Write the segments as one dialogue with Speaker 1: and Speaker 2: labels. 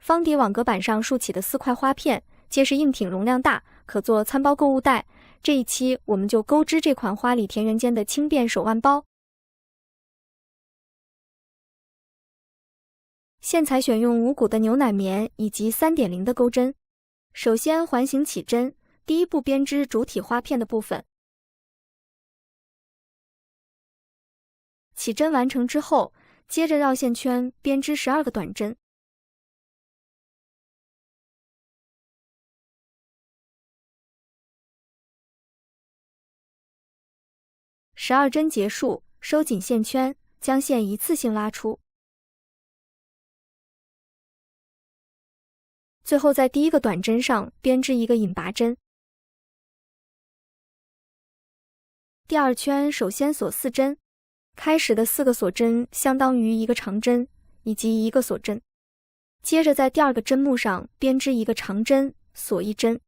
Speaker 1: 方底网格板上竖起的4块花片，结实硬挺，容量大，可做餐包购物袋。这一期我们就钩织这款花里田园间的轻便手腕包。线材选用无骨的牛奶棉以及3.0的钩针。首先环形起针，第一步编织主体花片的部分。起针完成之后，接着绕线圈编织12个短针。12针结束，收紧线圈，将线一次性拉出。最后在第一个短针上编织一个引拔针。第二圈首先锁4针，开始的4个锁针相当于1个长针以及1个锁针。接着在第2个针目上编织1个长针，锁1针。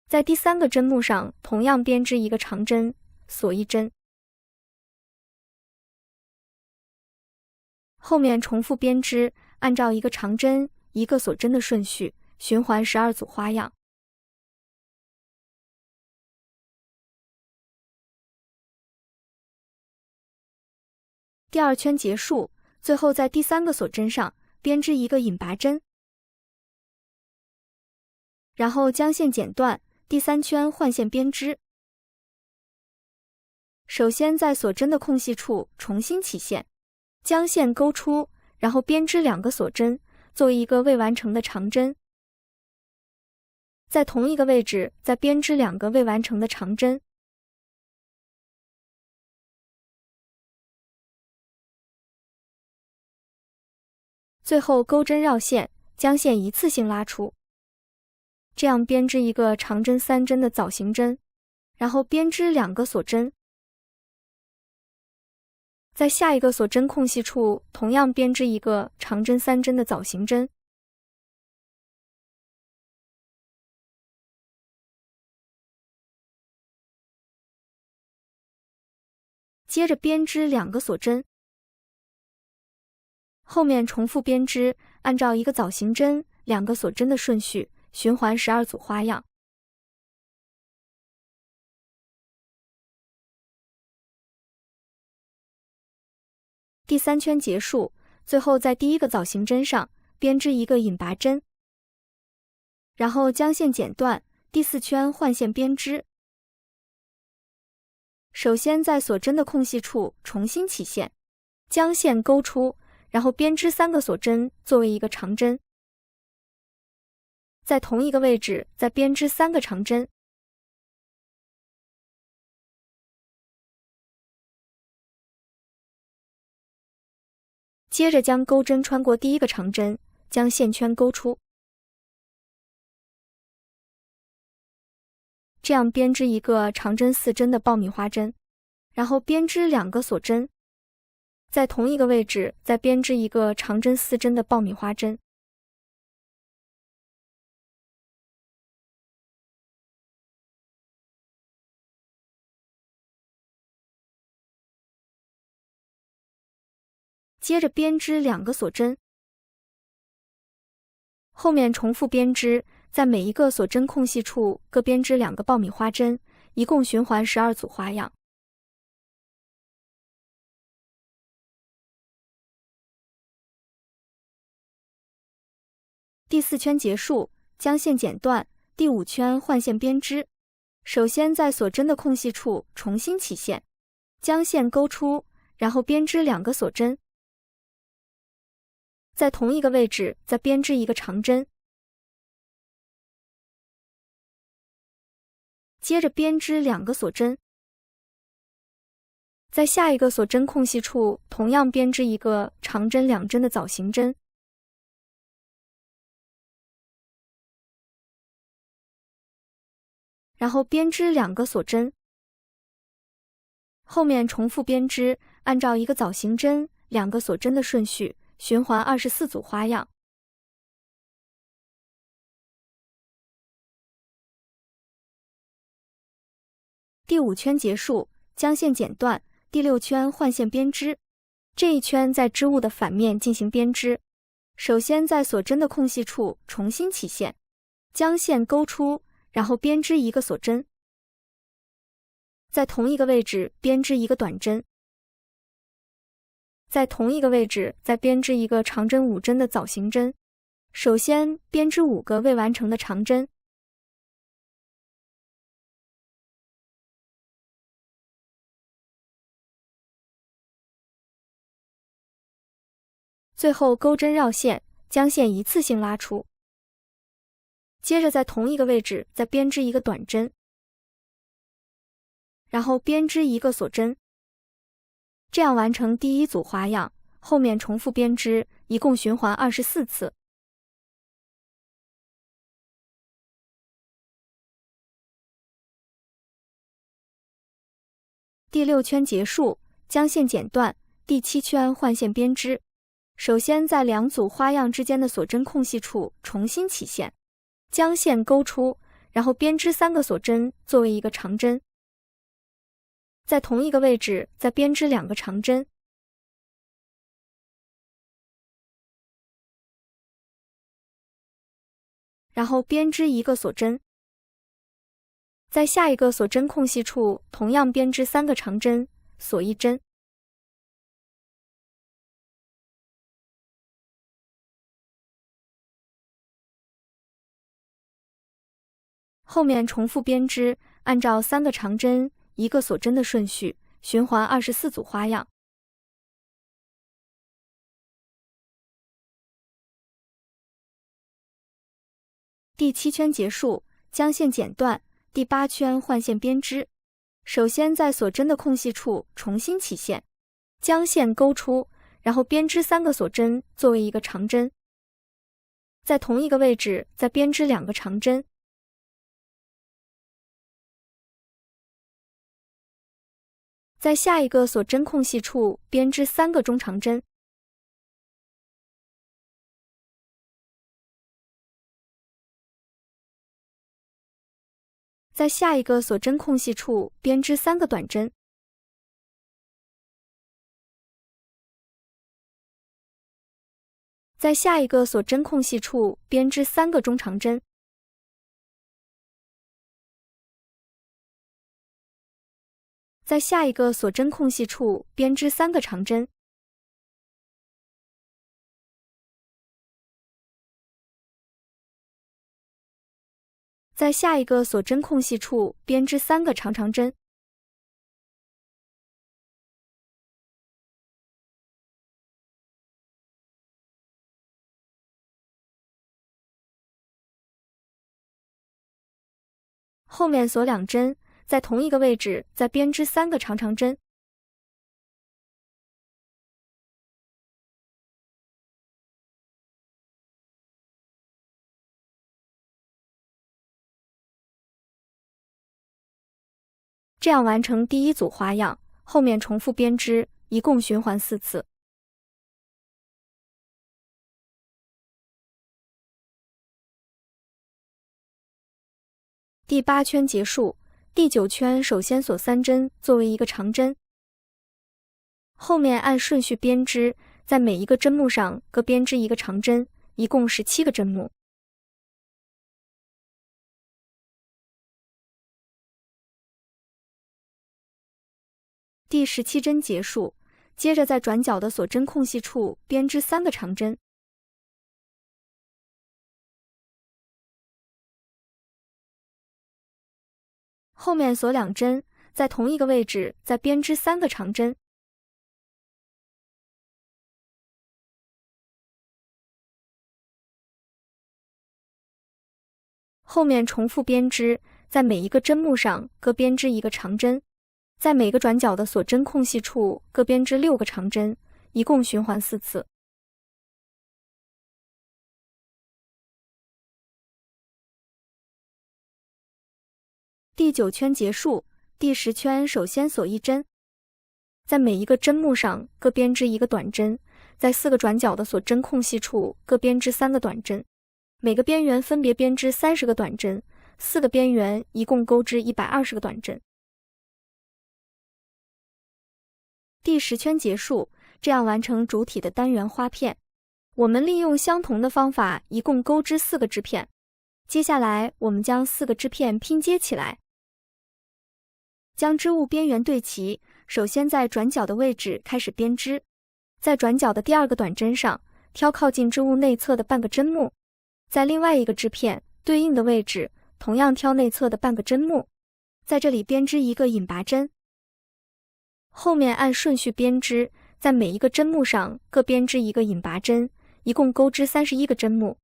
Speaker 1: 在第3个针目上同样编织1个长针，锁1针。后面重复编织，按照1个长针、1个锁针的顺序，循环12组花样。第2圈结束，最后在第3个锁针上编织1个引拔针，然后将线剪断，第3圈换线编织。首先在锁针的空隙处重新起线，将线勾出，然后编织2个锁针，作为1个未完成的长针。在同一个位置再编织2个未完成的长针。最后钩针绕线，将线一次性拉出。这样编织1个长针3针的枣形针，然后编织2个锁针。在下一个锁针空隙处同样编织1个长针3针的枣形针。接着编织2个锁针。后面重复编织，按照1个枣形针、2个锁针的顺序，循环12组花样。第3圈结束，最后在第1个枣形针上编织1个引拔针，然后将线剪断，第4圈换线编织。首先在锁针的空隙处重新起线，将线勾出，然后编织3个锁针作为1个长针。在同一个位置再编织3个长针。接着将钩针穿过第1个长针，将线圈勾出。这样编织1个长针4针的爆米花针，然后编织2个锁针。在同一个位置再编织1个长针4针的爆米花针。接着编织2个锁针，后面重复编织，在每一个锁针空隙处各编织2个爆米花针，一共循环12组花样。第4圈结束，将线剪断，第5圈换线编织。首先在锁针的空隙处重新起线，将线勾出，然后编织2个锁针。在同一个位置再编织1个长针。接着编织2个锁针。在下一个锁针空隙处同样编织1个长针2针的枣形针。然后编织2个锁针。后面重复编织，按照1个枣形针、2个锁针的顺序，循环24组花样。第5圈结束，将线剪断，第6圈换线编织，这一圈在织物的反面进行编织。首先在锁针的空隙处重新起线，将线勾出，然后编织一个锁针，在同一个位置编织一个短针，在同一个位置再编织一个长针5针的枣形针。首先编织5个未完成的长针，最后钩针绕线，将线一次性拉出。接着在同一个位置再编织一个短针，然后编织一个锁针，这样完成第1组花样。后面重复编织，一共循环24次。第6圈结束，将线剪断。第7圈换线编织。首先在2组花样之间的锁针空隙处重新起线，将线勾出，然后编织3个锁针作为一个长针，在同一个位置再编织2个长针，然后编织一个锁针，在下一个锁针空隙处同样编织3个长针，锁1针。后面重复编织，按照3个长针、1个锁针的顺序，循环24组花样。第7圈结束，将线剪断。第8圈换线编织。首先在锁针的空隙处重新起线，将线勾出，然后编织3个锁针作为一个长针，在同一个位置再编织2个长针，在下一个锁针空隙处编织3个中长针，在下一个锁针空隙处编织3个短针，在下一个锁针空隙处编织3个中长针，在下一个锁针空隙处编织3个长针，在下一个锁针空隙处编织3个长针，后面锁2针，在同一个位置再编织3个长针，这样完成第1组花样。后面重复编织，一共循环4次。第8圈结束，第9圈首先锁3针作为一个长针，后面按顺序编织，在每一个针目上各编织一个长针，一共17个针目。第17针结束，接着在转角的锁针空隙处编织3个长针，后面锁2针，在同一个位置再编织3个长针，后面重复编织，在每一个针目上各编织一个长针，在每个转角的锁针空隙处各编织6个长针，一共循环4次。第9圈结束，第10圈首先锁1针，在每一个针目上各编织一个短针，在4个转角的锁针空隙处各编织3个短针，每个边缘分别编织30个短针，4个边缘一共钩织120个短针。第10圈结束，这样完成主体的单元花片。我们利用相同的方法，一共钩织4个织片。接下来，我们将4个织片拼接起来。将织物边缘对齐，首先在转角的位置开始编织，在转角的第2个短针上挑靠近织物内侧的半个针目，在另外一个织片对应的位置同样挑内侧的半个针目，在这里编织一个引拔针。后面按顺序编织，在每一个针目上各编织一个引拔针，一共钩织31个针目。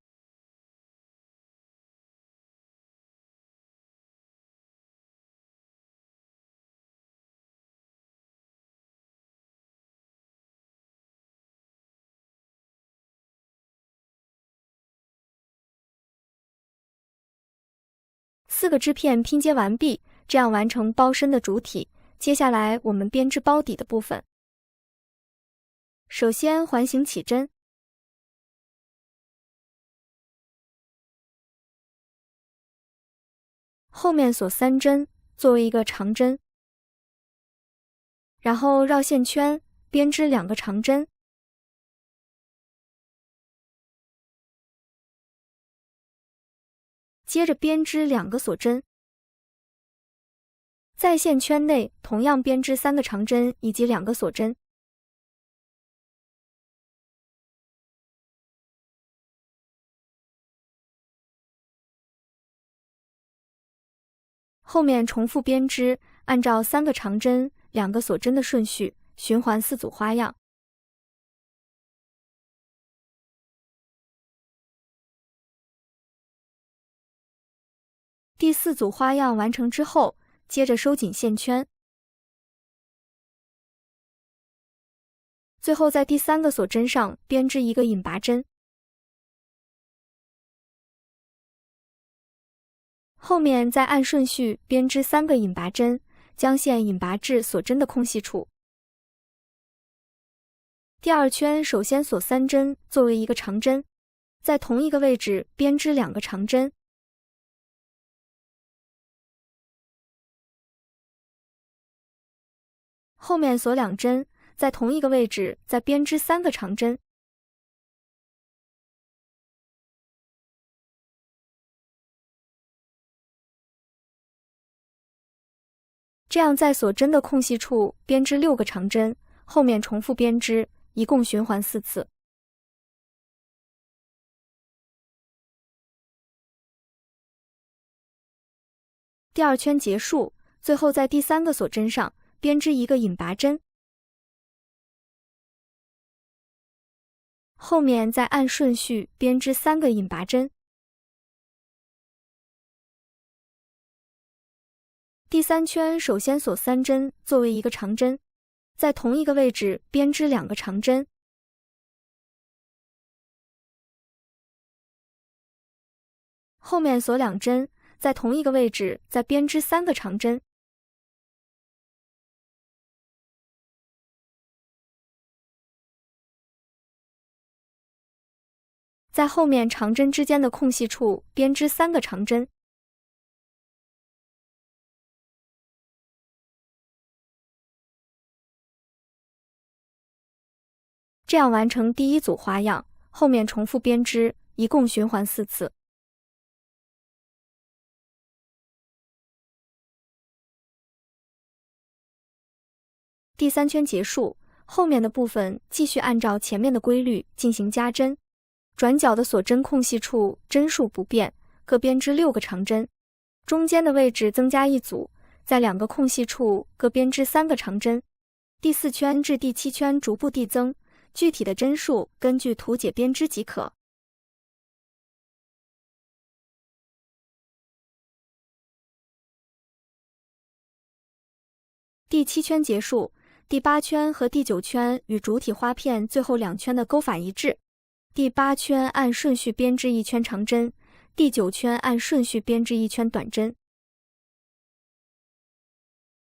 Speaker 1: 4个织片拼接完毕，这样完成包身的主体。接下来我们编织包底的部分。首先环形起针，后面锁3针作为一个长针，然后绕线圈编织2个长针，接着编织2个锁针，在线圈内同样编织3个长针以及2个锁针。后面重复编织，按照3个长针、2个锁针的顺序，循环4组花样。第4组花样完成之后，接着收紧线圈，最后在第3个锁针上编织一个引拔针。后面再按顺序编织3个引拔针，将线引拔至锁针的空隙处。第2圈首先锁3针作为一个长针，在同一个位置编织2个长针。后面锁2针，在同一个位置再编织3个长针。这样在锁针的空隙处编织6个长针，后面重复编织，一共循环4次。第2圈结束，最后在第3个锁针上编织一个引拔针，后面再按顺序编织3个引拔针。第3圈首先锁3针作为一个长针，在同一个位置编织2个长针。后面锁2针，在同一个位置再编织3个长针。在后面长针之间的空隙处编织3个长针。这样完成第1组花样，后面重复编织，一共循环4次。第3圈结束，后面的部分继续按照前面的规律进行加针。转角的锁针空隙处针数不变，各编织6个长针。中间的位置增加1组，在2个空隙处各编织3个长针。第4圈至第7圈逐步递增，具体的针数根据图解编织即可。第7圈结束，第8圈和第9圈与主体花片最后2圈的钩法一致。第8圈按顺序编织1圈长针，第9圈按顺序编织1圈短针。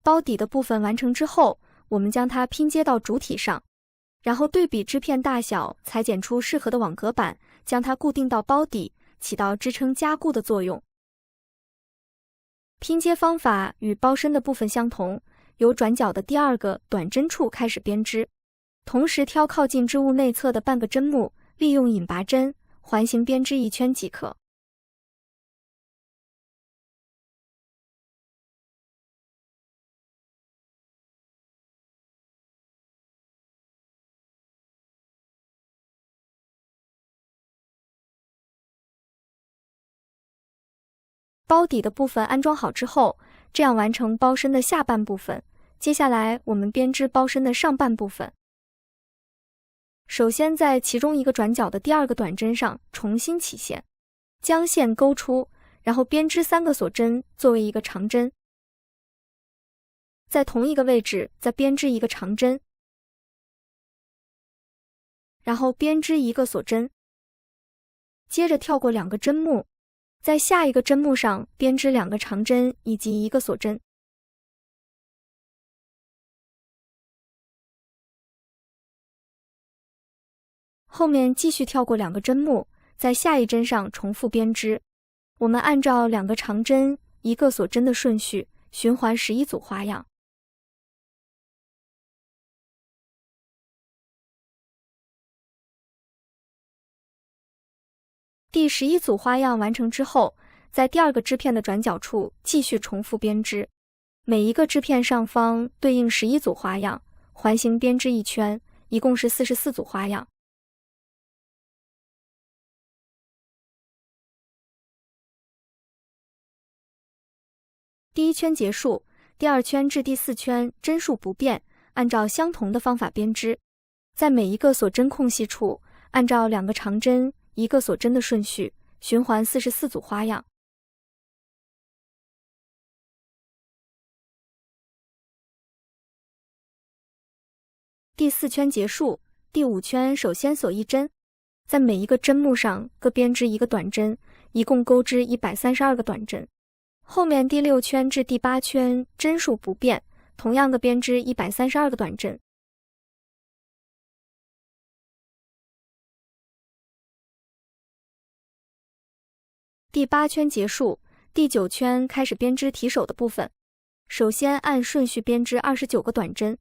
Speaker 1: 包底的部分完成之后，我们将它拼接到主体上，然后对比织片大小，裁剪出适合的网格板，将它固定到包底，起到支撑加固的作用。拼接方法与包身的部分相同，由转角的第2个短针处开始编织，同时挑靠近织物内侧的半个针目，利用引拔针环形编织1圈即可。包底的部分安装好之后，这样完成包身的下半部分。接下来我们编织包身的上半部分。首先在其中一个转角的第2个短针上重新起线，将线勾出，然后编织3个锁针作为一个长针，在同一个位置再编织一个长针，然后编织1个锁针，接着跳过2个针目，在下一个针目上编织2个长针以及1个锁针。后面继续跳过2个针目，在下一针上重复编织。我们按照2个长针、1个锁针的顺序，循环11组花样。第11组花样完成之后，在第2个织片的转角处继续重复编织，每一个织片上方对应11组花样，环形编织1圈，一共是44组花样。第1圈结束，第2圈至第4圈针数不变，按照相同的方法编织，在每一个锁针空隙处，按照2个长针、1个锁针的顺序，循环44组花样。第4圈结束，第5圈首先锁1针，在每一个针目上各编织1个短针，一共钩织132个短针。后面第6圈至第8圈针数不变，同样的编织132个短针。第8圈结束，第9圈开始编织提手的部分。首先按顺序编织29个短针，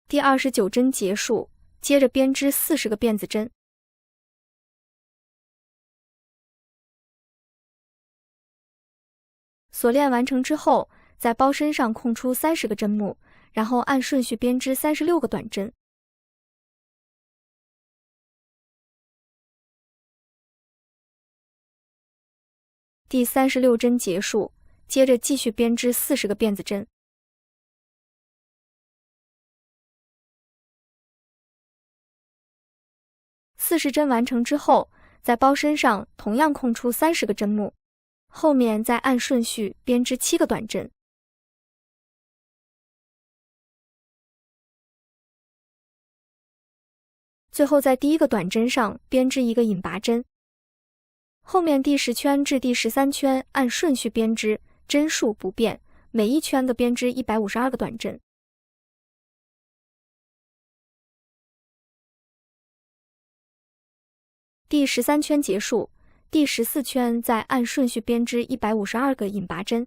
Speaker 1: 第29针结束，接着编织40个辫子针。锁链完成之后，在包身上空出30个针目，然后按顺序编织36个短针。第36针结束，接着继续编织40个辫子针。40针完成之后，在包身上同样空出30个针目，后面再按顺序编织7个短针。最后在第1个短针上编织1个引拔针。后面第10圈至第13圈按顺序编织，针数不变，每一圈各编织152个短针。第13圈结束，第14圈再按顺序编织152个引拔针。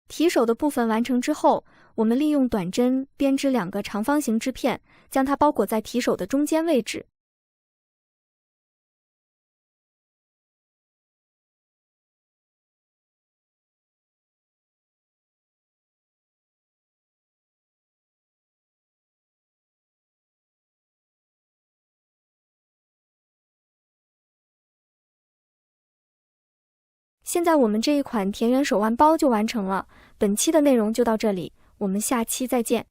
Speaker 1: 提手的部分完成之后，我们利用短针编织2个长方形织片，将它包裹在提手的中间位置。现在我们这一款田园手腕包就完成了。本期的内容就到这里，我们下期再见。